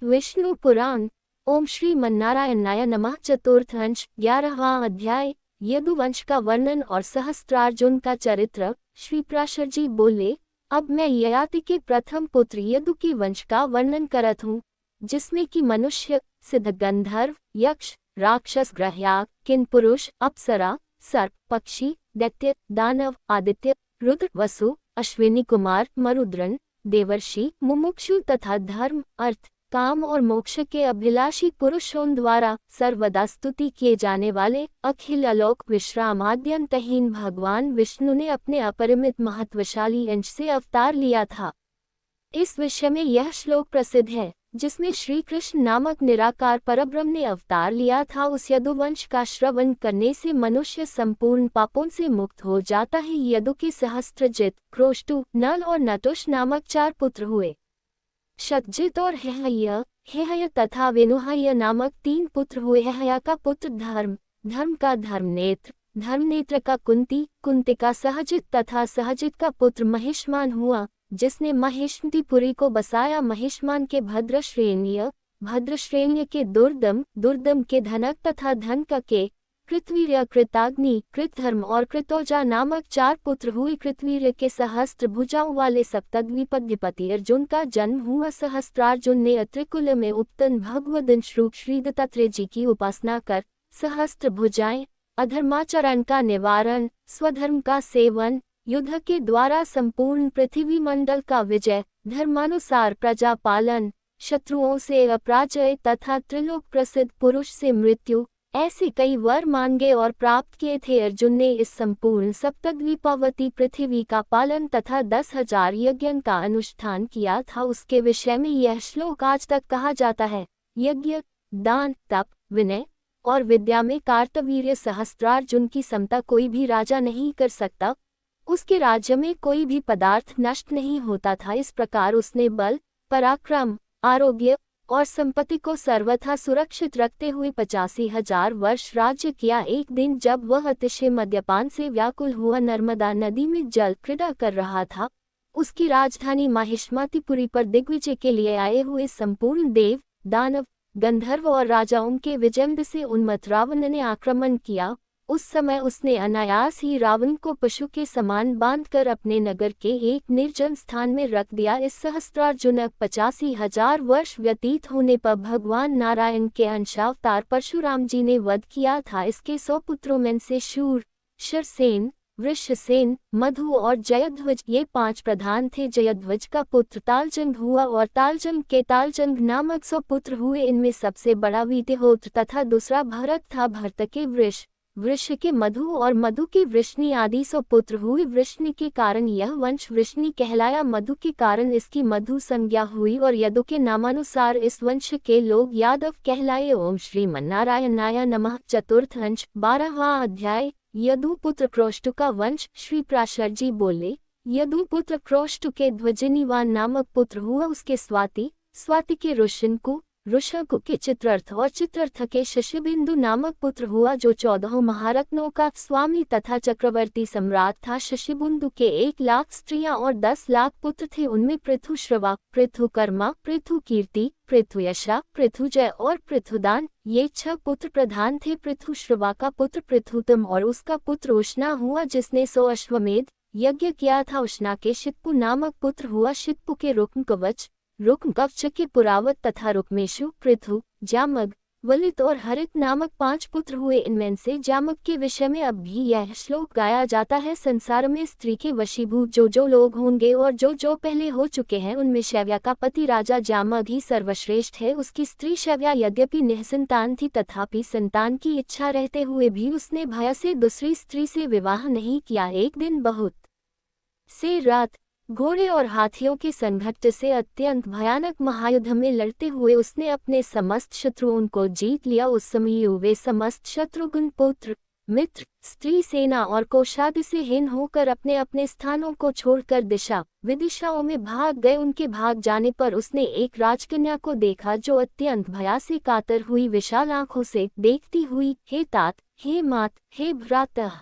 विष्णु पुराण। ओम श्री मन्नारायणाय नमः। चतुर्थ अंश 11वां अध्याय। यदुवंश का वर्णन और सहस्त्रार्जुन का चरित्र। श्री पराशर जी बोले, अब मैं ययाति के प्रथम पुत्र यदु की वंश का वर्णन करत हूँ, जिसमें कि मनुष्य, सिद्ध, गंधर्व, यक्ष, राक्षस, ग्रह्या, किन्पुरुष, अप्सरा, सर्प, पक्षी, दैत्य, दानव, आदित्य, रुद्र, वसु, अश्विनी कुमार, मरुद्रन, देवर्षि, मुमुक्षु तथा धर्म, अर्थ, काम और मोक्ष के अभिलाषी पुरुषों द्वारा सर्वदा स्तुति किए जाने वाले अखिल आलोक विश्रामाद्यंतहीन भगवान विष्णु ने अपने अपरिमित महत्वशाली अंश से अवतार लिया था। इस विषय में यह श्लोक प्रसिद्ध है, जिसमें श्री कृष्ण नामक निराकार परब्रह्म ने अवतार लिया था। उस यदुवंश का श्रवण करने से मनुष्य संपूर्ण पापों से मुक्त हो जाता है। यदु के सहस्त्रजित, क्रोष्टु, नल और नटुष नामक 4 पुत्र हुए। शतजित और हेहय तथा वेनुहय नामक 3 पुत्र हुए। हेहय का पुत्र धर्म, धर्म का धर्मनेत्र, धर्मनेत्र का कुंती, कुंती का सहजित तथा सहजित का पुत्र महिष्मान हुआ, जिसने महिष्मतिपुरी को बसाया। महिष्मान के भद्रश्रेण्य, भद्रश्रेण्य के दुर्दम, दुर्दम के धनक तथा धनक के कृतवीर्य, कृताग्नि, कृतधर्म और कृतौजा नामक 4 पुत्र हुए। कृतवीर्य के सहस्त्र भुजाओं वाले सप्तद्विपद्यपति अर्जुन का जन्म हुआ। सहस्त्रार्जुन ने अत्रिकुल में उत्पन्न भगवदंश रूप श्री दत्तात्रेय जी की उपासना कर सहस्त्र भुजाएं, अधर्माचरण का निवारण, स्वधर्म का सेवन, युद्ध के द्वारा संपूर्ण पृथ्वी मंडल का विजय, धर्मानुसार प्रजा पालन, शत्रुओं से अपराजय तथा त्रिलोक प्रसिद्ध पुरुष से मृत्यु, ऐसे कई वर मांगे और प्राप्त किए थे। अर्जुन ने इस संपूर्ण सप्तद्वीपावती पृथ्वी का पालन तथा 10,000 यज्ञ का अनुष्ठान किया था। उसके विषय में यह श्लोक आज तक कहा जाता है। यज्ञ, दान, तप, विनय और विद्या में कार्तवीर्य सहस्त्रार्जुन की समता कोई भी राजा नहीं कर सकता। उसके राज्य में कोई भी पदार्थ नष्ट नहीं होता था। इस प्रकार उसने बल, पराक्रम, आरोग्य और संपत्ति को सर्वथा सुरक्षित रखते हुए 85,000 वर्ष राज्य किया। एक दिन जब वह अतिशय मद्यपान से व्याकुल हुआ नर्मदा नदी में जल क्रीड़ा कर रहा था, उसकी राजधानी महिष्मतिपुरी पर दिग्विजय के लिए आए हुए संपूर्ण देव, दानव, गंधर्व और राजाओं के विजय से उन्मत्त रावण ने आक्रमण किया। उस समय उसने अनायास ही रावण को पशु के समान बांधकर अपने नगर के एक निर्जन स्थान में रख दिया। इस सहस्त्रार्जुन 85,000 वर्ष व्यतीत होने पर भगवान नारायण के अंशावतार परशुराम जी ने वध किया था। इसके 100 पुत्रों में से शूर, शरसेन, वृषसेन, मधु और जयध्वज ये 5 प्रधान थे। जयध्वज का पुत्र तालजंग हुआ और तालजंग के तालजंग नामक 100 पुत्र हुए। इनमें सबसे बड़ा विदेहोत्र तथा दूसरा भरत था। भरत के वृष, वृष के मधु और मधु के वृष्णि आदि 100 पुत्र हुए। वृष्णि के कारण यह वंश वृष्णि कहलाया। मधु के कारण इसकी मधु संज्ञा हुई और यदु के नामानुसार इस वंश के लोग यादव कहलाए। ओम श्री मन्नारायणाय नमः। चतुर्थ अंश 12वां अध्याय। यदु पुत्र क्रोष्टु का वंश। श्री पराशर जी बोले, यदु पुत्र क्रोष्टु के ध्वजनिवान नामक पुत्र हुआ। उसके स्वाति, स्वाति के ऋषिंकु, ऋषंकु के चित्रर्थ और चित्रर्थ के शशिबिंदु नामक पुत्र हुआ, जो 14 महारत्नों का स्वामी तथा चक्रवर्ती सम्राट था। शशिबिंदु के 1 लाख स्त्रियां और 10 लाख पुत्र थे। उनमें पृथुश्रवा, पृथुकर्मा, पृथुकीर्ति, पृथुयशा, पृथुजय और पृथुदान ये 6 पुत्र प्रधान थे। पृथुश्रवा का पुत्र पृथुतम और उसका पुत्र उष्णा हुआ, जिसने 100 अश्वमेध यज्ञ किया था। उष्णा के शितपु नामक पुत्र हुआ। शितपु के रुक्म कवच, रुक्म कवच के पुरावत तथा रुक्मेशु, पृथु, जामग, वलित और हरित नामक 5 पुत्र हुए। इनमें से जामग के विषय में अब भी यह श्लोक गाया जाता है। संसार में स्त्री के वशीभूत जो लोग होंगे और जो पहले हो चुके हैं, उनमें शैव्या का पति राजा जामग ही सर्वश्रेष्ठ है। उसकी स्त्री शैव्या यद्यपि निःसंतान थी, तथापि संतान की इच्छा रहते हुए भी उसने भय से दूसरी स्त्री से विवाह नहीं किया। एक दिन बहुत से रात घोड़े और हाथियों के संघर्ष से अत्यंत भयानक महायुद्ध में लड़ते हुए उसने अपने समस्त शत्रुओं को जीत लिया। उस समय वे समस्त शत्रुघ्न पुत्र, मित्र, स्त्री, सेना और कोषादि से हीन होकर अपने अपने स्थानों को छोड़कर दिशा विदिशाओं में भाग गए। उनके भाग जाने पर उसने एक राजकन्या को देखा, जो अत्यंत भया से कातर हुई विशाल आंखों से देखती हुई, हे तात, हे मात, हे भ्रातः,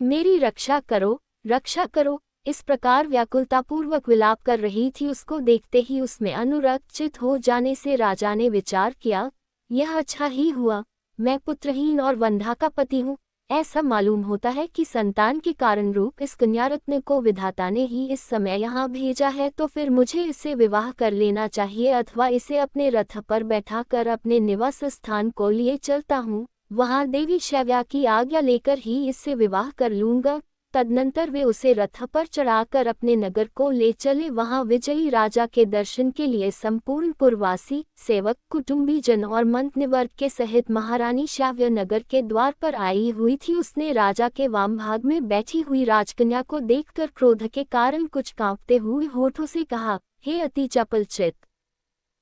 मेरी रक्षा करो, रक्षा करो। इस प्रकार व्याकुलतापूर्वक विलाप कर रही थी। उसको देखते ही उसमें अनुरक्त चित हो जाने से राजा ने विचार किया, यह अच्छा ही हुआ, मैं पुत्रहीन और वंध्या का पति हूँ। ऐसा मालूम होता है कि संतान के कारण रूप इस कन्यारत्न को विधाता ने ही इस समय यहाँ भेजा है, तो फिर मुझे इससे विवाह कर लेना चाहिए, अथवा इसे अपने रथ पर बैठा कर अपने निवास स्थान को लिए चलता हूँ, वहाँ देवी शैव्या की आज्ञा लेकर ही इससे विवाह कर लूँगा। तदनंतर वे उसे रथ पर चढ़ाकर अपने नगर को ले चले। वहां विजयी राजा के दर्शन के लिए संपूर्ण पुरवासी, सेवक, कुटुंबीजन और मंत्री वर्ग के सहित महारानी शैव्य नगर के द्वार पर आई हुई थी। उसने राजा के वाम भाग में बैठी हुई राजकन्या को देखकर क्रोध के कारण कुछ कांपते हुए होठों से कहा, हे अति चपल चित,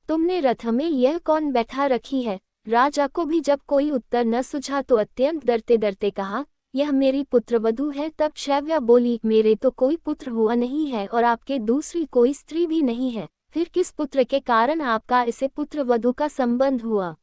तुमने रथ में यह कौन बैठा रखी है? राजा को भी जब कोई उत्तर न सुझा तो अत्यंत डरते डरते कहा, यह मेरी पुत्रवधू है। तब शैव्या बोली, मेरे तो कोई पुत्र हुआ नहीं है और आपके दूसरी कोई स्त्री भी नहीं है, फिर किस पुत्र के कारण आपका इसे पुत्रवधू का संबंध हुआ?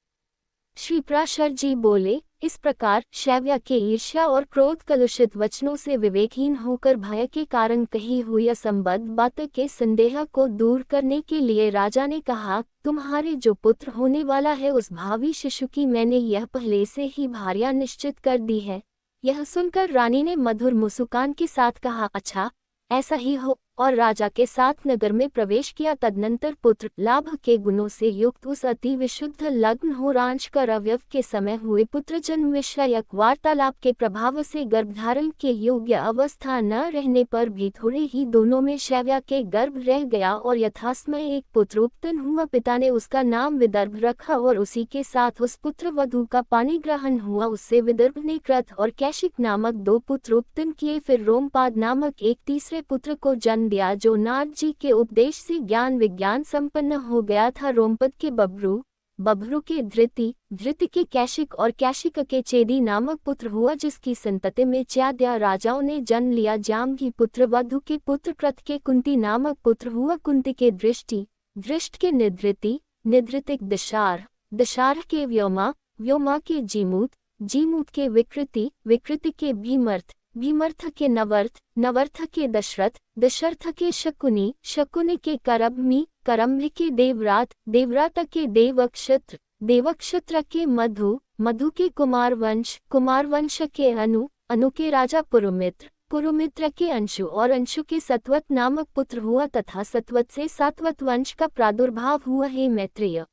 श्री पराशर जी बोले, इस प्रकार शैव्या के ईर्ष्या और क्रोध कलुषित वचनों से विवेकहीन होकर भय के कारण कही हुई असंबद्ध बात के संदेह को दूर करने के लिए राजा ने कहा, तुम्हारे जो पुत्र होने वाला है उस भावी शिशु की मैंने यह पहले से ही भार्या निश्चित कर दी है। यह सुनकर रानी ने मधुर मुस्कान के साथ कहा, अच्छा ऐसा ही हो, और राजा के साथ नगर में प्रवेश किया। तदनंतर पुत्र लाभ के गुणों से युक्त उस अति विशुद्ध लग्न होरांश कर अवयव के समय हुए पुत्र जन्म विषयक वार्तालाप के प्रभाव से गर्भधारण के योग्य अवस्था न रहने पर भी थोड़े ही दोनों में शैव्या के गर्भ रह गया और यथासमय एक पुत्र उत्पन्न हुआ। पिता ने उसका नाम विदर्भ रखा और उसी के साथ उस पुत्र वधू का पानी ग्रहण हुआ। उससे विदर्भ ने कृत और कैशिक नामक 2 पुत्र उत्पन्न किए। फिर रोमपाद नामक एक तीसरे पुत्र को जन्म दिया जो नारद जी के उपदेश से ज्ञान विज्ञान संपन्न हो गया था। रोमपद के बभ्रू, बभ्रू के धृति, धृति के कैशिक और कैशिक के चेदी नामक पुत्र हुआ, जिसकी संतति में चैद्य राजाओं ने जन्म लिया। जामगी पुत्र वधु के पुत्र कृत के कुंती नामक पुत्र हुआ। कुंती के दृष्टि, दृष्ट के निधृति, निधृतिक दशार, दशार के व्योमा, व्योमा के जीमूत, जीमूत के विकृति, विकृति के भीमर्थ, भीमर्थ के नवर्थ, नवर्थ के दशरथ, दशरथ के शकुनी, शकुनी के करम्भी, करम्भी के देवरात, देवरात के देवक्षत्र, देवक्षत्र के मधु, मधु के कुमारवंश, कुमारवंश के अनु, अनु के राजा पुरुमित्र, पुरुमित्र के अंशु और अंशु के सत्वत नामक पुत्र हुआ तथा सत्वत से सात्वत वंश का प्रादुर्भाव हुआ। हे मैत्रेय,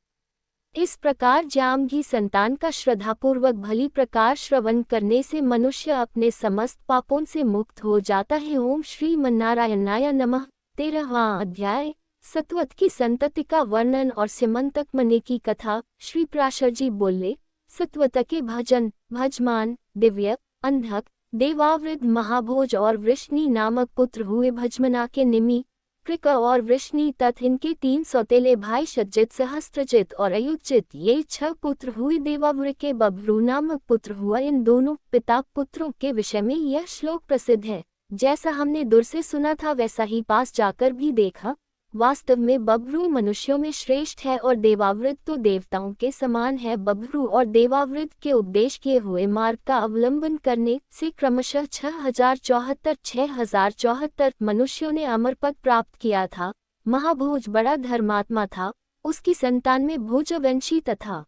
इस प्रकार जामगी संतान का श्रद्धापूर्वक भली प्रकार श्रवण करने से मनुष्य अपने समस्त पापों से मुक्त हो जाता है। ओम श्री मन्नारायणाय नमः। 13वां अध्याय, सत्वत की संतति का वर्णन और सिमंतक मने की कथा। श्री पराशर जी बोले, सत्वत के भजन, भजमान, दिव्य, अंधक, देवावृद्ध, महाभोज और वृष्णि नामक पुत्र हुए। भजमना के निमि, कृक और वृष्णि तथा इनके 3 सौतेले भाई शतजित, सहस्त्रजित और अयुतजित, ये 6 पुत्र हुए। देवावृ के बभ्रू नामक पुत्र हुआ। इन दोनों पिता पुत्रों के विषय में यह श्लोक प्रसिद्ध है। जैसा हमने दूर से सुना था वैसा ही पास जाकर भी देखा। वास्तव में बभ्रू मनुष्यों में श्रेष्ठ है और देवावृत तो देवताओं के समान है। बभ्रू और देवावृत के उपदेश किए हुए मार्ग का अवलंबन करने से क्रमशः 6074 मनुष्यों ने अमर पद प्राप्त किया था। महाभोज बड़ा धर्मात्मा था, उसकी संतान में भोजवंशी तथा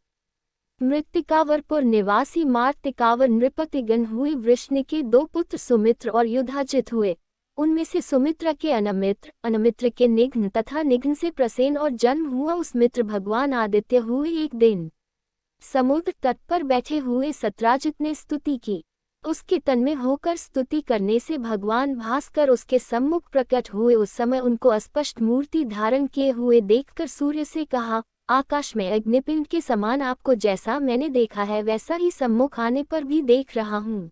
मृत्तिकावरपुर निवासी मार्तिकावर नृपतिगण हुए। वृष्णि के 2 पुत्र सुमित्र और युधाजित हुए। उनमें से सुमित्रा के अनमित्र, अनमित्र के निघ्न तथा निघ्न से प्रसेन और जन्म हुआ। उस मित्र भगवान आदित्य हुए। एक दिन समुद्र तट पर बैठे हुए सत्राजित ने स्तुति की। उसके तन में होकर स्तुति करने से भगवान भास्कर उसके सम्मुख प्रकट हुए। उस समय उनको अस्पष्ट मूर्ति धारण किए हुए देखकर सूर्य से कहा, आकाश में अग्निपिंड के समान आपको जैसा मैंने देखा है वैसा ही सम्मुख आने पर भी देख रहा हूँ।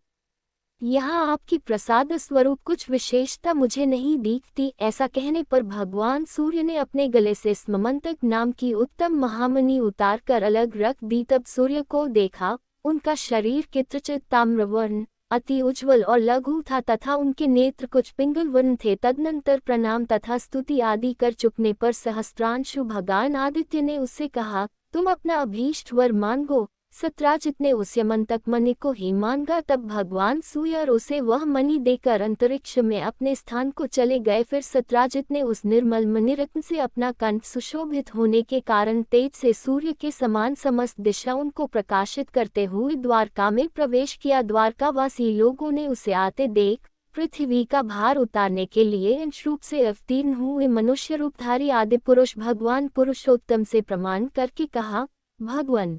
यहाँ आपकी प्रसाद स्वरूप कुछ विशेषता मुझे नहीं दिखती। ऐसा कहने पर भगवान सूर्य ने अपने गले से स्ममंतक नाम की उत्तम महामणि उतार कर अलग रख दी। तब सूर्य को देखा, उनका शरीर कित्रचित ताम्रवर्ण, अति उज्ज्वल और लघु था तथा उनके नेत्र कुछ पिंगल वर्ण थे। तदनंतर प्रणाम तथा स्तुति आदि कर चुकने पर सहस्त्रांशु भगवान आदित्य ने उससे कहा, तुम अपना अभीष्ट वर मांगो। सत्राजित ने उस यमंतक मणि को ही मांगा। तब भगवान सूर्य उसे वह मणि देकर अंतरिक्ष में अपने स्थान को चले गए। फिर सत्राजित ने उस निर्मल मणिरत्न से अपना कंठ सुशोभित होने के कारण तेज से सूर्य के समान समस्त दिशाओं को प्रकाशित करते हुए द्वारका में प्रवेश किया। द्वारकावासी लोगों ने उसे आते देख पृथ्वी का भार उतारने के लिए अंश रूप से अवतीर्ण हुए मनुष्य रूपधारी आदि पुरुष भगवान पुरुषोत्तम से प्रमाण करके कहा, भगवान,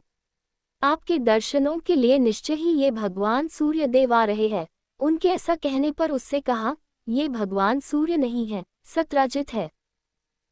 आपके दर्शनों के लिए निश्चय ही ये भगवान सूर्य देव आ रहे हैं। उनके ऐसा कहने पर उससे कहा, ये भगवान सूर्य नहीं है, सत्राजित है।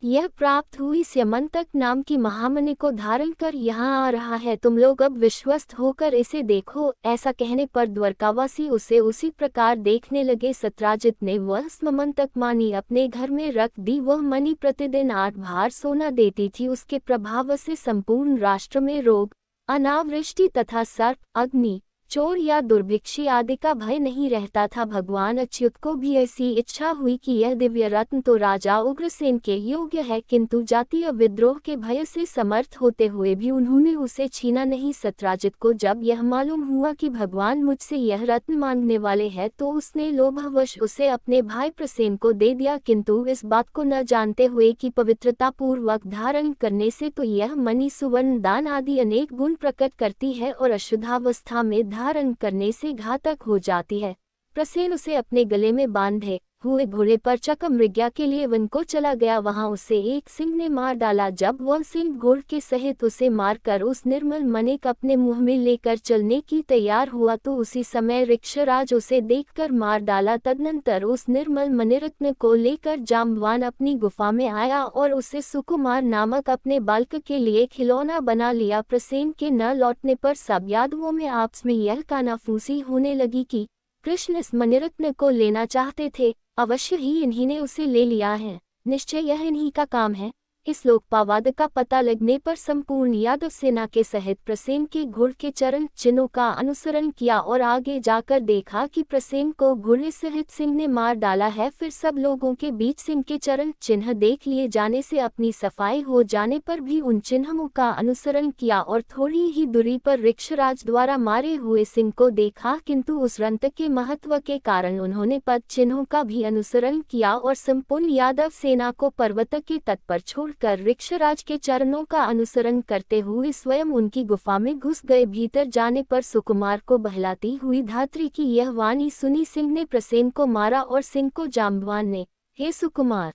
यह प्राप्त हुई स्यमंतक नाम की महामणि को धारण कर यहाँ आ रहा है। तुम लोग अब विश्वस्त होकर इसे देखो। ऐसा कहने पर द्वारकावासी उसे उसी प्रकार देखने लगे। सत्राजित ने वह स्यमंतक मणि अपने घर में रख दी। वह मणि प्रतिदिन 8 भार सोना देती थी। उसके प्रभाव से संपूर्ण राष्ट्र में रोग, अनावृष्टि तथा सर्प, अग्नि, चोर या दुर्भिक्षी आदि का भय नहीं रहता था। भगवान अच्युत को भी ऐसी इच्छा हुई कि यह दिव्य रत्न तो राजा उग्रसेन के योग्य है, किंतु जातीय विद्रोह के भय से समर्थ होते हुए भी उन्होंने उसे छीना नहीं। सत्राजित को जब यह मालूम हुआ कि भगवान मुझसे यह रत्न मांगने वाले हैं, तो उसने लोभवश उसे अपने भाई प्रसेन को दे दिया, किंतु इस बात को न जानते हुए कि पवित्रता पूर्वक धारण करने से तो यह मणि सुवर्ण दान आदि अनेक गुण प्रकट करती है और अशुद्धावस्था में धारण करने से घातक हो जाती है। प्रसेन उसे अपने गले में बांधे हुए घोड़े पर चकमृज्ञा के लिए वन को चला गया। वहां उसे एक सिंह ने मार डाला। जब वह सिंह घोड़ के सहित उसे मारकर उस निर्मल मणि को अपने मुंह में लेकर चलने की तैयार हुआ, तो उसी समय ऋक्षराज उसे देखकर मार डाला। तदनंतर उस निर्मल मणिरत्न को लेकर जाम्बवान अपनी गुफा में आया और उसे सुकुमार नामक अपने बालक के लिए खिलौना बना लिया। प्रसेन के न लौटने पर सब यादवों में आपस में यह कानाफूसी होने लगी कि कृष्ण इस मणिरत्न को लेना चाहते थे। अवश्य ही इन्हीं ने उसे ले लिया है, निश्चय यह इन्हीं का काम है। इस लोकपावाद का पता लगने पर संपूर्ण यादव सेना के सहित प्रसेन के घोड़ के चरण चिन्हों का अनुसरण किया और आगे जाकर देखा कि प्रसेन को घोड़े सहित सिंह ने मार डाला है। फिर सब लोगों के बीच सिंह के चरण चिन्ह देख लिए जाने से अपनी सफाई हो जाने पर भी उन चिन्हों का अनुसरण किया और थोड़ी ही दूरी पर ऋक्षराज द्वारा मारे हुए सिंह को देखा, किंतु उस रंत के महत्व के कारण उन्होंने पद चिन्हों का भी अनुसरण किया और संपूर्ण यादव सेना को पर्वत के तट पर छोड़ कर ऋक्षराज के चरणों का अनुसरण करते हुए स्वयं उनकी गुफा में घुस गए। भीतर जाने पर सुकुमार को बहलाती हुई धात्री की यह वाणी सुनी सिंह ने प्रसेन को मारा और सिंह को जाम्बवान ने, हे सुकुमार,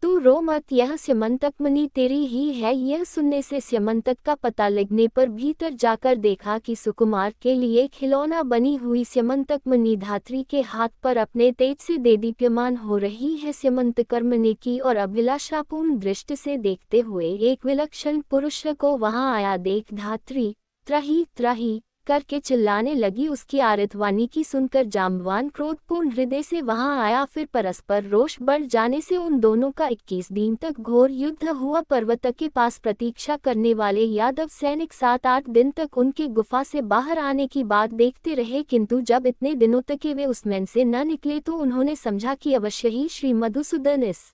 तू रो मत, यह स्यमंतक मणि तेरी ही है। यह सुनने से स्यमंतक का पता लगने पर भीतर जाकर देखा कि सुकुमार के लिए खिलौना बनी हुई स्यमंतक मणि धात्री के हाथ पर अपने तेज से देदीप्यमान हो रही है। स्यमंतकर मणि की और अभिलाषापूर्ण दृष्टि से देखते हुए एक विलक्षण पुरुष को वहां आया देख धात्री त्राही त्राही करके चिल्लाने लगी। उसकी आर्तवाणी की सुनकर जाम्बवान क्रोधपूर्ण हृदय से वहां आया। फिर परस्पर रोष बढ़ जाने से उन दोनों का 21 दिन तक घोर युद्ध हुआ। पर्वत के पास प्रतीक्षा करने वाले यादव सैनिक 7-8 दिन तक उनके गुफा से बाहर आने की बात देखते रहे, किंतु जब इतने दिनों तक वे उसमें से न निकले तो उन्होंने समझा कि अवश्य ही श्री मधुसूदन इस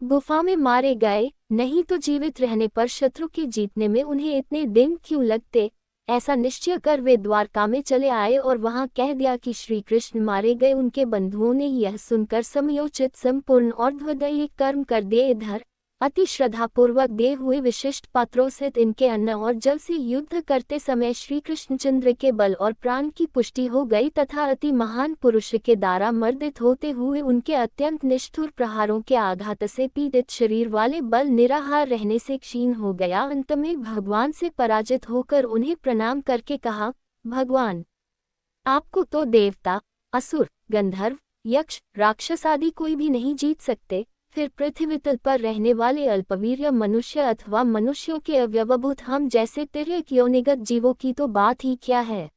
गुफा में मारे गए, नहीं तो जीवित रहने पर शत्रु के जीतने में उन्हें इतने दिन क्यों लगते। ऐसा निश्चय कर वे द्वारका में चले आए और वहां कह दिया कि श्री कृष्ण मारे गए। उनके बंधुओं ने यह सुनकर समयोचित संपूर्ण और ध्वदयी कर्म कर दिए। इधर अति श्रद्धापूर्वक दिए हुए विशिष्ट पात्रों से इनके अन्न और जल से युद्ध करते समय श्री कृष्णचंद्र के बल और प्राण की पुष्टि हो गई तथा अति महान पुरुष के द्वारा मर्दित होते हुए उनके अत्यंत निष्ठुर प्रहारों के आघात से पीड़ित शरीर वाले बल निराहार रहने से क्षीण हो गया। अंत में भगवान से पराजित होकर उन्हें प्रणाम करके कहा, भगवान, आपको तो देवता, असुर, गंधर्व, यक्ष, राक्षस आदि कोई भी नहीं जीत सकते। फिर पृथ्वी तल पर रहने वाले अल्पवीर्य मनुष्य अथवा मनुष्यों के अव्यवभूत हम जैसे तिर्यक योनिगत जीवों की तो बात ही क्या है।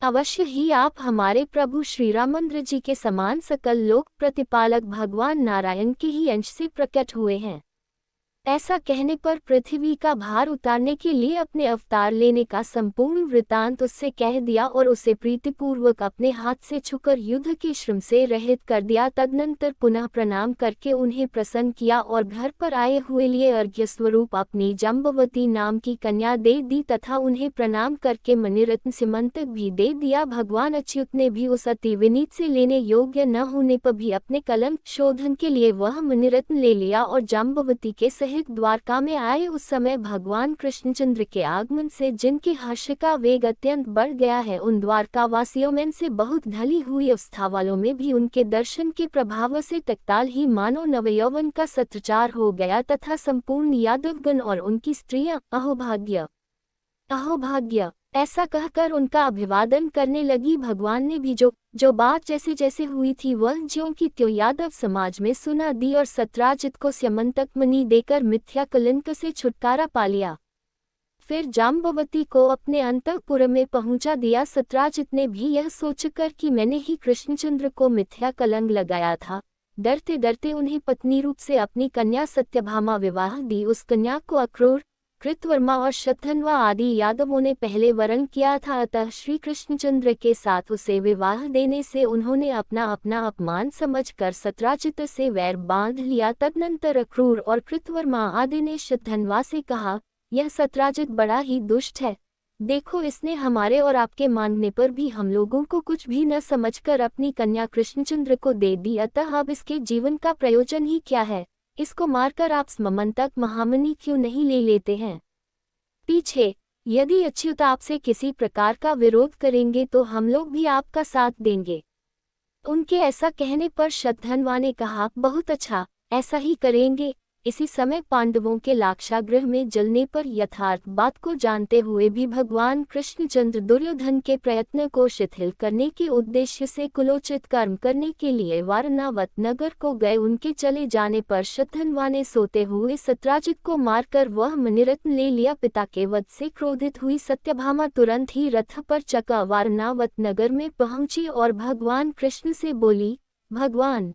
अवश्य ही आप हमारे प्रभु श्री रामचंद्र जी के समान सकल लोक प्रतिपालक भगवान नारायण के ही अंश से प्रकट हुए हैं। ऐसा कहने पर पृथ्वी का भार उतारने के लिए अपने अवतार लेने का संपूर्ण वृतांत उससे कह दिया और उसे प्रीतिपूर्वक अपने हाथ से छूकर युद्ध के श्रम से रहित कर दिया। तदनंतर पुनः प्रणाम करके उन्हें प्रसन्न किया और घर पर आए हुए लिए अर्घ्य स्वरूप अपनी जम्बवती नाम की कन्या दे दी तथा उन्हें प्रणाम करके मणिरत्न सीमंतक भी दे दिया। भगवान अच्युत ने भी उस अति विनीत से लेने योग्य न होने पर भी अपने कलंक शोधन के लिए वह मणिरत्न ले लिया और जाम्बवती के सहित द्वारका में आए। उस समय भगवान कृष्णचंद्र के आगमन से जिनके हर्ष का वेग अत्यंत बढ़ गया है, उन द्वारका वासियों में से बहुत ढली हुई अवस्था वालों में भी उनके दर्शन के प्रभाव से तत्काल ही मानो नवयौवन का सत्रचार हो गया तथा संपूर्ण यादवगण और उनकी स्त्रियां अहोभाग्य अहोभाग्य ऐसा कहकर उनका अभिवादन करने लगी। भगवान ने भी जो बात जैसे जैसे हुई थी वह ज्यों की त्यों यादव समाज में सुना दी और सत्राजित को स्यमंतक मणि देकर मिथ्या कलंक से छुटकारा पा लिया। फिर जाम्बवती को अपने अंतःपुर में पहुंचा दिया। सत्राजित ने भी यह सोचकर कि मैंने ही कृष्णचंद्र को मिथ्या कलंक लगाया था, डरते डरते उन्हें पत्नी रूप से अपनी कन्या सत्यभामा विवाह दी। उस कन्या को अक्रूर, कृतवर्मा और शतधन्वा आदि यादवों ने पहले वरण किया था, अतः श्री कृष्णचंद्र के साथ उसे विवाह देने से उन्होंने अपना अपमान समझकर सत्राजित से वैर बांध लिया। तदनंतर अक्रूर और कृतवर्मा आदि ने शतधन्वा से कहा, यह सत्राजित बड़ा ही दुष्ट है। देखो, इसने हमारे और आपके मांगने पर भी हम लोगों को कुछ भी न समझकर अपनी कन्या कृष्णचंद्र को दे दी, अतः अब इसके जीवन का प्रयोजन ही क्या है। इसको मारकर आप स्ममंतक महामुनि क्यों नहीं ले लेते हैं। पीछे यदि अच्युत आपसे किसी प्रकार का विरोध करेंगे तो हम लोग भी आपका साथ देंगे। उनके ऐसा कहने पर शतधन्वा ने कहा, बहुत अच्छा, ऐसा ही करेंगे। इसी समय पांडवों के लाक्षागृह में जलने पर यथार्थ बात को जानते हुए भी भगवान कृष्णचंद्र दुर्योधन के प्रयत्न को शिथिल करने के उद्देश्य से कुलोचित कर्म करने के लिए वारणावत नगर को गए। उनके चले जाने पर शतधन्वा ने सोते हुए सत्राजित को मारकर वह मणिरत्न ले लिया। पिता के वध से क्रोधित हुई सत्यभामा तुरंत ही रथ पर चका वारणावत नगर में पहुंची और भगवान कृष्ण से बोली, भगवान,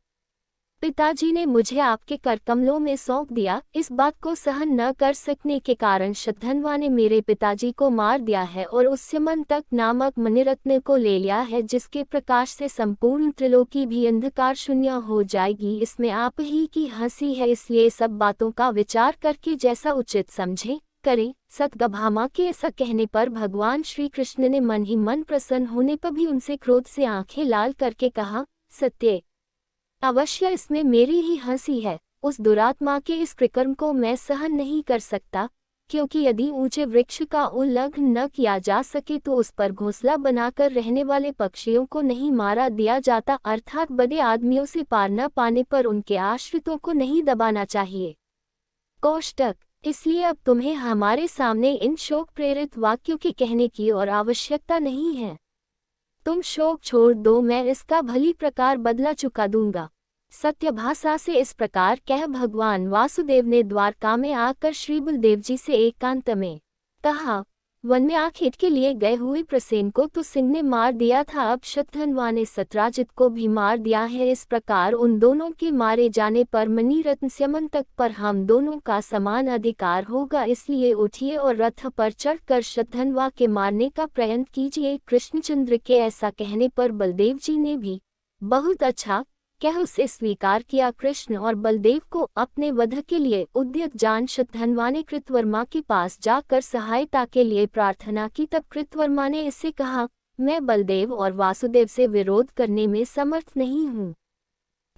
पिताजी ने मुझे आपके करकमलों में सौंप दिया। इस बात को सहन न कर सकने के कारण शतधन्वा ने मेरे पिताजी को मार दिया है और उस स्यमंतक नामक मणिरत्न को ले लिया है, जिसके प्रकाश से संपूर्ण त्रिलोकी भी अंधकार शून्य हो जाएगी। इसमें आप ही की हंसी है, इसलिए सब बातों का विचार करके जैसा उचित समझें करें। सत्यभामा के ऐसा कहने पर भगवान श्री कृष्ण ने मन ही मन प्रसन्न होने पर भी उनसे क्रोध से आंखें लाल करके कहा, सत्य, अवश्य इसमें मेरी ही हंसी है। उस दुरात्मा के इस कृकर्म को मैं सहन नहीं कर सकता, क्योंकि यदि ऊंचे वृक्ष का उल्लंघन न किया जा सके तो उस पर घोंसला बनाकर रहने वाले पक्षियों को नहीं मारा दिया जाता, अर्थात बड़े आदमियों से पार न पाने पर उनके आश्रितों को नहीं दबाना चाहिए। कोष्टक, इसलिए अब तुम्हें हमारे सामने इन शोक प्रेरित वाक्यों के कहने की और आवश्यकता नहीं है। तुम शोक छोड़ दो, मैं इसका भली प्रकार बदला चुका दूंगा। सत्यभाषा से इस प्रकार कह भगवान वासुदेव ने द्वारका में आकर श्री बलदेव जी से एकांत में कहा, वन में आखेट के लिए गए हुए प्रसेन को तो सिंह ने मार दिया था, अब शतधन्वा ने सत्राजित को भी मार दिया है। इस प्रकार उन दोनों के मारे जाने पर मणिरत्न स्यमंतक पर हम दोनों का समान अधिकार होगा। इसलिए उठिए और रथ पर चढ़कर शतधन्वा के मारने का प्रयत्न कीजिए। कृष्णचंद्र के ऐसा कहने पर बलदेव जी ने भी बहुत अच्छा कह उसे स्वीकार किया। कृष्ण और बलदेव को अपने वध के लिए उद्यत जान शतधन्वा ने कृतवर्मा के पास जाकर सहायता के लिए प्रार्थना की। तब कृतवर्मा ने इससे कहा, मैं बलदेव और वासुदेव से विरोध करने में समर्थ नहीं हूँ।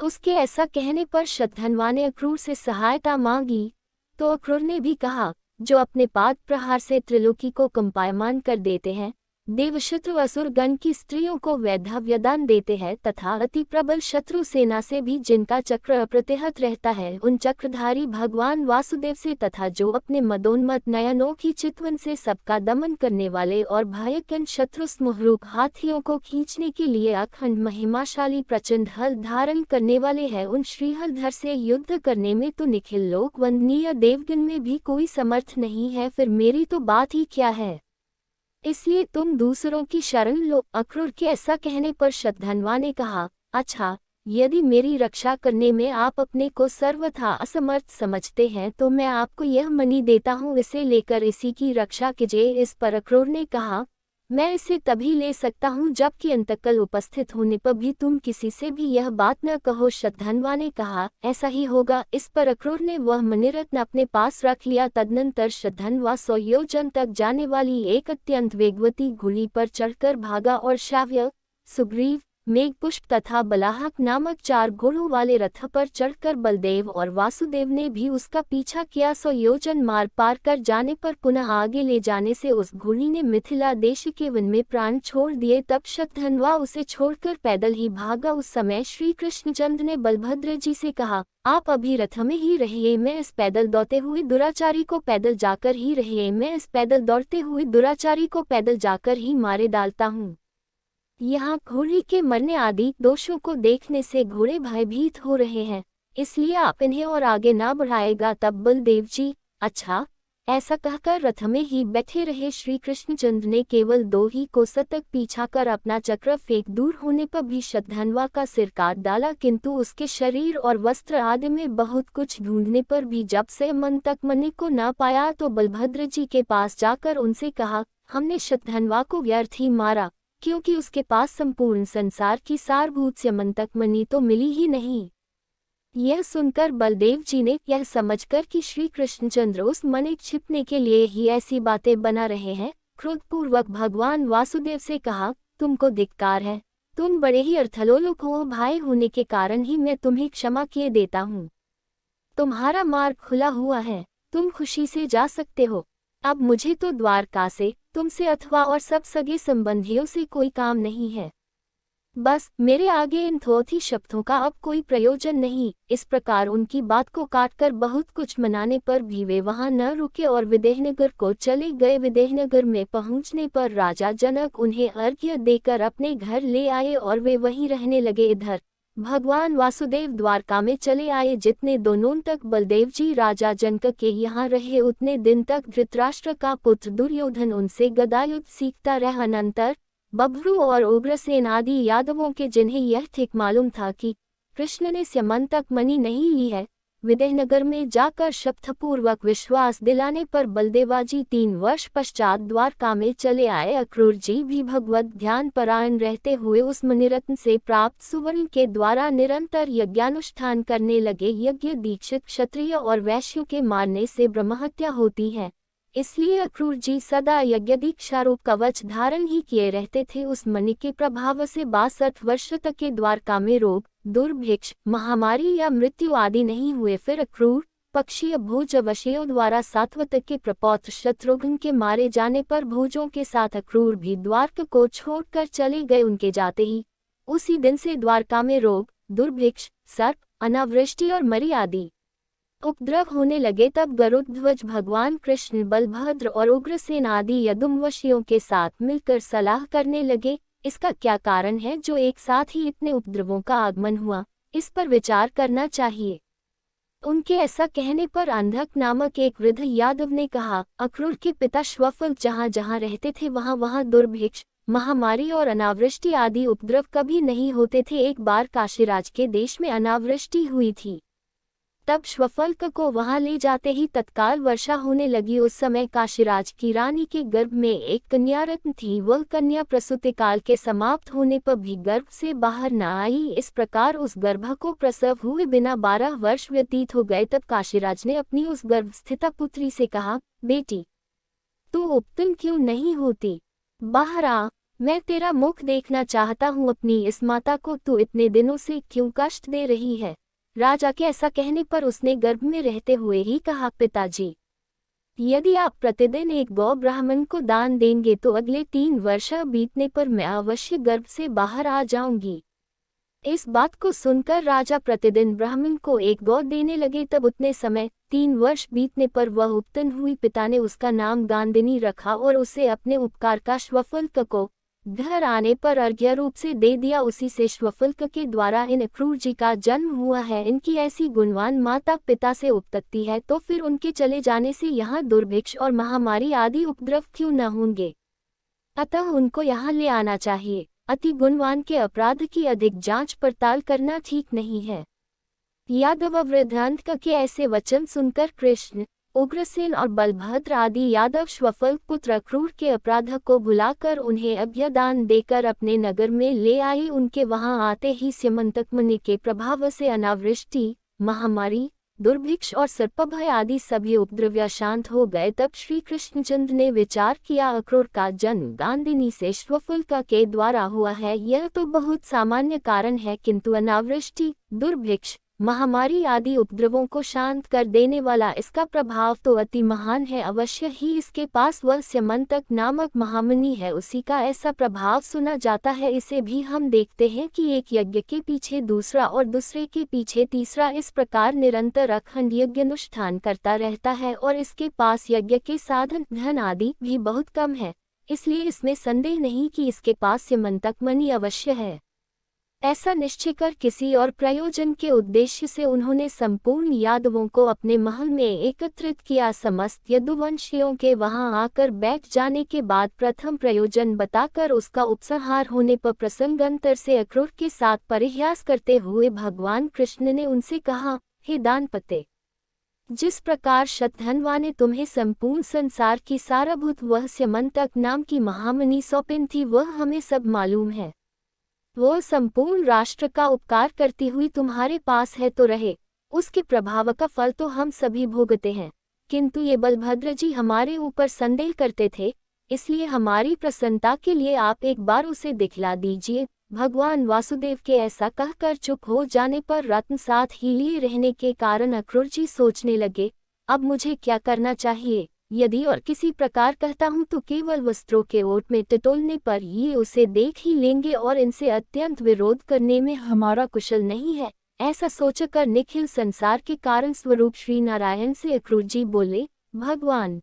उसके ऐसा कहने पर शतधन्वा ने अक्रूर से सहायता मांगी, तो अक्रूर ने भी कहा, जो अपने पाद प्रहार से त्रिलोकी को कंपायमान कर देते हैं, देवशत्रु असुर गण की स्त्रियों को वैधव्यदान देते हैं तथा अति प्रबल शत्रु सेना से भी जिनका चक्र अप्रतिहत रहता है, उन चक्रधारी भगवान वासुदेव से तथा जो अपने मदोन्मत नयनों की चितवन से सबका दमन करने वाले और भयंकर शत्रु स्मुहरूप हाथियों को खींचने के लिए अखंड महिमाशाली प्रचंड हल धारण करने वाले हैं, उन श्रीहलधर से युद्ध करने में तो निखिल लोक वंदनीय देवगण में भी कोई समर्थ नहीं है। फिर मेरी तो बात ही क्या है, इसलिए तुम दूसरों की शरण लो। अक्रूर के ऐसा कहने पर शतधन्वा ने कहा, अच्छा, यदि मेरी रक्षा करने में आप अपने को सर्वथा असमर्थ समझते हैं तो मैं आपको यह मणि देता हूँ, इसे लेकर इसी की रक्षा कीजिए। इस पर अक्रूर ने कहा, मैं इसे तभी ले सकता हूँ जबकि अंतकल उपस्थित होने पर भी तुम किसी से भी यह बात न कहो। शतधन्वा ने कहा, ऐसा ही होगा। इस पर अक्रूर ने वह मणिरत्न अपने पास रख लिया। तदनंतर शतधन्वा 100 योजन तक जाने वाली एक अत्यंत वेगवती घोड़ी पर चढ़कर भागा और श्राव्य, सुग्रीव, मेघपुष्प तथा बलाहक नामक 4 घोड़ों वाले रथ पर चढ़कर बलदेव और वासुदेव ने भी उसका पीछा किया। 100 योजन मार्ग पार कर जाने पर पुनः आगे ले जाने से उस घोड़ी ने मिथिला देश के वन में प्राण छोड़ दिए। तब शतधन्वा उसे छोड़कर पैदल ही भागा। उस समय श्री कृष्णचंद्र ने बलभद्र जी से कहा, आप अभी रथ में ही रहिए, मैं इस पैदल दौड़ते हुए दुराचारी को पैदल जाकर ही रहिए मैं इस पैदल दौड़ते हुए दुराचारी को पैदल जाकर ही मारे डालता हूँ। यहाँ घोड़े के मरने आदि दोषों को देखने से घोड़े भयभीत हो रहे हैं, इसलिए आप इन्हें और आगे ना बढ़ाएगा। तब बलदेव जी, अच्छा, ऐसा कहकर रथ में ही बैठे रहे। श्री कृष्णचंद्र ने केवल 2 ही कोस तक पीछा कर अपना चक्र फेंक दूर होने पर भी शतधन्वा का सिर काट डाला, किंतु उसके शरीर और वस्त्र आदि में बहुत कुछ ढूंढने पर भी जब से मन तक मणि को न पाया तो बलभद्र जी के पास जाकर उनसे कहा, हमने शतधन्वा को व्यर्थ ही मारा, क्योंकि उसके पास संपूर्ण संसार की सारभूत स्यमंतक मणि तो मिली ही नहीं। यह सुनकर बलदेव जी ने यह समझकर कि श्री कृष्णचंद्र उस मणि छिपने के लिए ही ऐसी बातें बना रहे हैं, क्रोधपूर्वक भगवान वासुदेव से कहा, तुमको धिक्कार है, तुम बड़े ही अर्थलोलुप हो, भाई होने के कारण ही मैं तुम्हें क्षमा किए देता हूँ। तुम्हारा मार्ग खुला हुआ है, तुम खुशी से जा सकते हो। अब मुझे तो द्वारका से, तुमसे अथवा और सब सगे संबंधियों से कोई काम नहीं है। बस मेरे आगे इन थोथी शब्दों का अब कोई प्रयोजन नहीं। इस प्रकार उनकी बात को काटकर बहुत कुछ मनाने पर भी वे वहां न रुके और विदेहनगर को चले गए। विदेहनगर में पहुंचने पर राजा जनक उन्हें अर्घ्य देकर अपने घर ले आए और वे वहीं रहने लगे। इधर भगवान वासुदेव द्वारका में चले आए। जितने दिनों तक बलदेव जी राजा जनक के यहाँ रहे उतने दिन तक धृतराष्ट्र का पुत्र दुर्योधन उनसे गदायुद्ध सीखता रहा। अनंतर बभ्रू और उग्रसेन आदि यादवों के जिन्हें यह ठीक मालूम था कि कृष्ण ने स्यमंतक मणि नहीं ली है, विदेहनगर में जाकर शपथपूर्वक विश्वास दिलाने पर बलदेवाजी 3 वर्ष पश्चात द्वारका में चले आए। अक्रूर जी भी भगवत ध्यान परायण रहते हुए उस मणिरत्न से प्राप्त सुवर्ण के द्वारा निरंतर यज्ञानुष्ठान करने लगे। यज्ञ दीक्षित क्षत्रिय और वैश्यों के मारने से ब्रह्महत्या होती है, इसलिए अक्रूर जी सदा यज्ञ दीक्षारूप कवच धारण ही किए रहते थे। उस मणि के प्रभाव से 62 वर्ष तक के द्वारका में रोग, दुर्भिक्ष, महामारी या मृत्यु आदि नहीं हुए। फिर अक्रूर पक्षीय भोज वशयों द्वारा सात्वत के प्रपौत्र शत्रुघ्न के मारे जाने पर भोजों के साथ अक्रूर भी द्वारका को छोड़कर चले गए। उनके जाते ही उसी दिन से द्वारका में रोग, दुर्भिक्ष, सर्प, अनावृष्टि और मरी आदि उपद्रव होने लगे। तब गरुड़ध्वज भगवान कृष्ण बलभद्र और उग्रसेन आदि यदुवंशियों के साथ मिलकर सलाह करने लगे, इसका क्या कारण है जो एक साथ ही इतने उपद्रवों का आगमन हुआ, इस पर विचार करना चाहिए। उनके ऐसा कहने पर अंधक नामक एक वृद्ध यादव ने कहा, अक्रूर के पिता श्वफल जहाँ जहाँ रहते थे वहाँ वहाँ दुर्भिक्ष, महामारी और अनावृष्टि आदि उपद्रव कभी नहीं होते थे। एक बार काशीराज के देश में अनावृष्टि हुई थी, तब श्वफल्क को वहां ले जाते ही तत्काल वर्षा होने लगी। उस समय काशीराज की रानी के गर्भ में एक कन्या रत्न थी। वह कन्या प्रसूति काल के समाप्त होने पर भी गर्भ से बाहर न आई। इस प्रकार उस गर्भ को प्रसव हुए बिना 12 वर्ष व्यतीत हो गए। तब काशीराज ने अपनी उस गर्भस्थिता पुत्री से कहा, बेटी, तू उपतन क्यों नहीं होती, बाहर आ, मैं तेरा मुख देखना चाहता हूँ। अपनी इस माता को तू इतने दिनों से क्यों कष्ट दे रही है। राजा के ऐसा कहने पर उसने गर्भ में रहते हुए ही कहा, पिताजी, यदि आप प्रतिदिन एक गौ ब्राह्मण को दान देंगे तो अगले 3 वर्ष बीतने पर मैं अवश्य गर्भ से बाहर आ जाऊंगी। इस बात को सुनकर राजा प्रतिदिन ब्राह्मण को एक गौ देने लगे। तब उतने समय 3 वर्ष बीतने पर वह उपतन हुई। पिता ने उसका नाम गांदिनी रखा और उसे अपने उपकार का श्वफल्क को घर आने पर अर्घ्य रूप से दे दिया। उसी से श्वफल्क के द्वारा इन अक्रूर जी का जन्म हुआ है। इनकी ऐसी गुणवान माता पिता से उत्पत्ति है तो फिर उनके चले जाने से यहाँ दुर्भिक्ष और महामारी आदि उपद्रव क्यों न होंगे। अतः उनको यहाँ ले आना चाहिए। अति गुणवान के अपराध की अधिक जांच पड़ताल करना ठीक नहीं है। यादव वृद्धांत के ऐसे वचन सुनकर कृष्ण, उग्रसेन और बलभद्र आदि यादव श्वफल पुत्र अक्रूर के अपराध को भुलाकर उन्हें अभयदान देकर अपने नगर में ले आए। उनके वहां आते ही स्यमंतक मुनि के प्रभाव से अनावृष्टि, महामारी, दुर्भिक्ष और सर्पभय आदि सभी उपद्रव शांत हो गए। तब श्री कृष्णचंद्र ने विचार किया, अक्रूर का जन्म गांधिनी से श्वफुल्का के द्वारा हुआ है, यह तो बहुत सामान्य कारण है, किंतु अनावृष्टि, दुर्भिक्ष, महामारी आदि उपद्रवों को शांत कर देने वाला इसका प्रभाव तो अति महान है। अवश्य ही इसके पास वह स्यमंतक नामक महामुनि है, उसी का ऐसा प्रभाव सुना जाता है। इसे भी हम देखते हैं कि एक यज्ञ के पीछे दूसरा और दूसरे के पीछे तीसरा इस प्रकार निरंतर अखंड यज्ञ अनुष्ठान करता रहता है, और इसके पास यज्ञ के साधन, धन आदि भी बहुत कम है, इसलिए इसमें संदेह नहीं कि इसके पास स्यमंतक मुनि अवश्य है। ऐसा निश्चय कर किसी और प्रयोजन के उद्देश्य से उन्होंने संपूर्ण यादवों को अपने महल में एकत्रित किया। समस्त यदुवंशियों के वहां आकर बैठ जाने के बाद प्रथम प्रयोजन बताकर उसका उपसंहार होने पर प्रसंगांतर से अक्रूर के साथ परिहास करते हुए भगवान कृष्ण ने उनसे कहा, हे दानपते, जिस प्रकार शतधन्वा ने तुम्हें संपूर्ण संसार की सारभूत वह स्यमंतक नाम की महामुनि सौंपी थी, वह हमें सब मालूम है। वो संपूर्ण राष्ट्र का उपकार करती हुई तुम्हारे पास है तो रहे, उसके प्रभाव का फल तो हम सभी भोगते हैं, किंतु ये बलभद्र जी हमारे ऊपर संदेह करते थे, इसलिए हमारी प्रसन्नता के लिए आप एक बार उसे दिखला दीजिए। भगवान वासुदेव के ऐसा कहकर चुप हो जाने पर रत्न साथ ही लिए रहने के कारण अक्रूर जी सोचने लगे, अब मुझे क्या करना चाहिए। यदि और किसी प्रकार कहता हूँ तो केवल वस्त्रों के ओट में टटोलने पर ये उसे देख ही लेंगे और इनसे अत्यंत विरोध करने में हमारा कुशल नहीं है। ऐसा सोचकर निखिल संसार के कारण स्वरूप श्री नारायण से अक्रूर जी बोले, भगवान,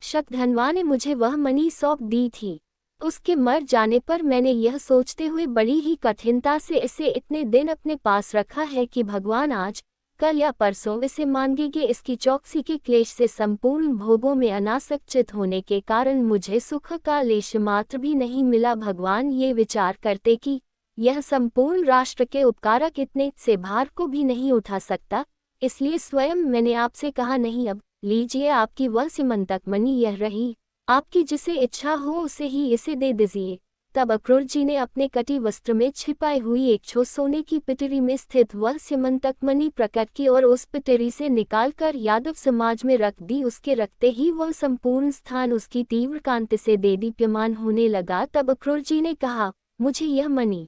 शतधन्वा ने मुझे वह मणि सौंप दी थी, उसके मर जाने पर मैंने यह सोचते हुए बड़ी ही कठिनता से इसे इतने दिन अपने पास रखा है कि भगवान आज, कल या परसों इसे मांगेंगे। इसकी चौकसी के क्लेश से संपूर्ण भोगों में अनासक्त होने के कारण मुझे सुख का लेश मात्र भी नहीं मिला। भगवान ये विचार करते कि यह संपूर्ण राष्ट्र के उपकारक इतने से भार को भी नहीं उठा सकता, इसलिए स्वयं मैंने आपसे कहा, नहीं, अब लीजिए आपकी वह स्यमंतक मणि यह रही, आपकी जिसे इच्छा हो उसे ही इसे दे दीजिए। तब अक्रूर जी ने अपने कटी वस्त्र में छिपाई हुई एक छो सोने की पिटरी में स्थित वह स्यमंतक मणि प्रकट की और उस पिटरी से निकालकर यादव समाज में रख दी। उसके रखते ही वह संपूर्ण स्थान उसकी तीव्र कांति से देदीप्यमान होने लगा। तब अक्रूर जी ने कहा, मुझे यह मणि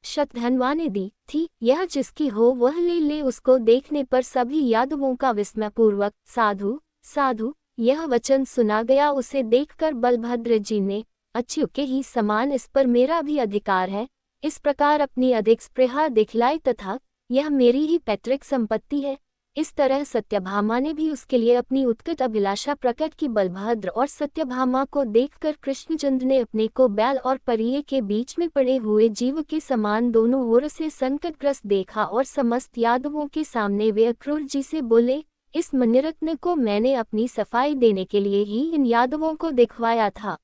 शतधन्वा ने दी थी, यह जिसकी हो वह ले ले। उसको देखने पर सभी यादवों का विस्मयपूर्वक साधु साधु यह वचन सुना गया। उसे देखकर बलभद्र जी ने, अच्छु के ही समान इस पर मेरा भी अधिकार है, इस प्रकार अपनी अधिक स्पृहा दिखलाई तथा यह मेरी ही पैतृक संपत्ति है। इस तरह सत्यभामा ने भी उसके लिए अपनी उत्कट अभिलाषा प्रकट की। बलभद्र और सत्यभामा को देखकर कृष्णचंद्र ने अपने को बैल और परिये के बीच में पड़े हुए जीव के समान दोनों ओर से संकटग्रस्त देखा और समस्त यादवों के सामने वे अक्रूर जी से बोले, इस मणिरत्न को मैंने अपनी सफाई देने के लिए ही इन यादवों को दिखवाया था।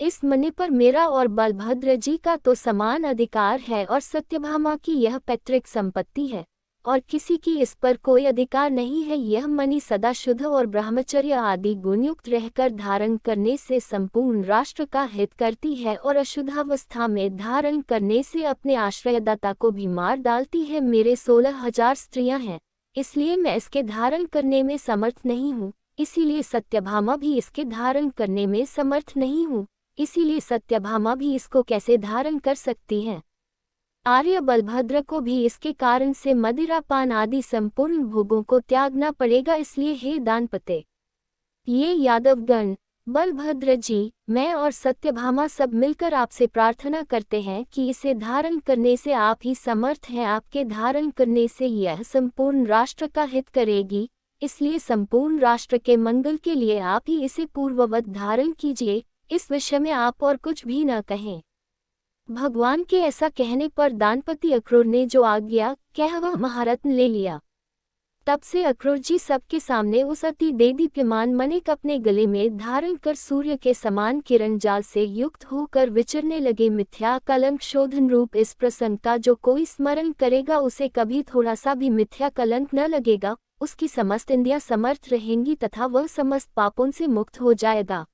इस मणि पर मेरा और बलभद्र जी का तो समान अधिकार है और सत्यभामा की यह पैतृक संपत्ति है और किसी की इस पर कोई अधिकार नहीं है। यह मणि सदा शुद्ध और ब्रह्मचर्य आदि गुणयुक्त रहकर धारण करने से संपूर्ण राष्ट्र का हित करती है और अशुद्धावस्था में धारण करने से अपने आश्रयदाता को भी मार डालती है। मेरे 16,000 स्त्रियां हैं, इसलिए मैं इसके धारण करने में समर्थ नहीं हूँ, इसीलिए सत्यभामा भी इसके धारण करने में समर्थ नहीं हूँ, इसीलिए सत्यभामा भी इसको कैसे धारण कर सकती हैं। आर्य बलभद्र को भी इसके कारण से मदिरापान आदि संपूर्ण भोगों को त्यागना पड़ेगा। इसलिए हे दानपते, ये यादवगण, बलभद्र जी, मैं और सत्यभामा सब मिलकर आपसे प्रार्थना करते हैं कि इसे धारण करने से आप ही समर्थ हैं। आपके धारण करने से यह संपूर्ण राष्ट्र का हित करेगी, इसलिए संपूर्ण राष्ट्र के मंगल के लिए आप ही इसे पूर्ववत धारण कीजिए। इस विषय में आप और कुछ भी न कहें। भगवान के ऐसा कहने पर दानपति अक्रूर ने जो आज्ञा कह वह महारत्न ले लिया। तब से अक्रूर जी सबके सामने उस अति देदीप्यमान मणिक अपने गले में धारण कर सूर्य के समान किरण जाल से युक्त होकर विचरने लगे। मिथ्या कलंक शोधन रूप इस प्रसंग का जो कोई स्मरण करेगा उसे कभी थोड़ा सा भी मिथ्या कलंक न लगेगा, उसकी समस्त इंद्रियां समर्थ रहेंगी तथा वह समस्त पापों से मुक्त हो जाएगा।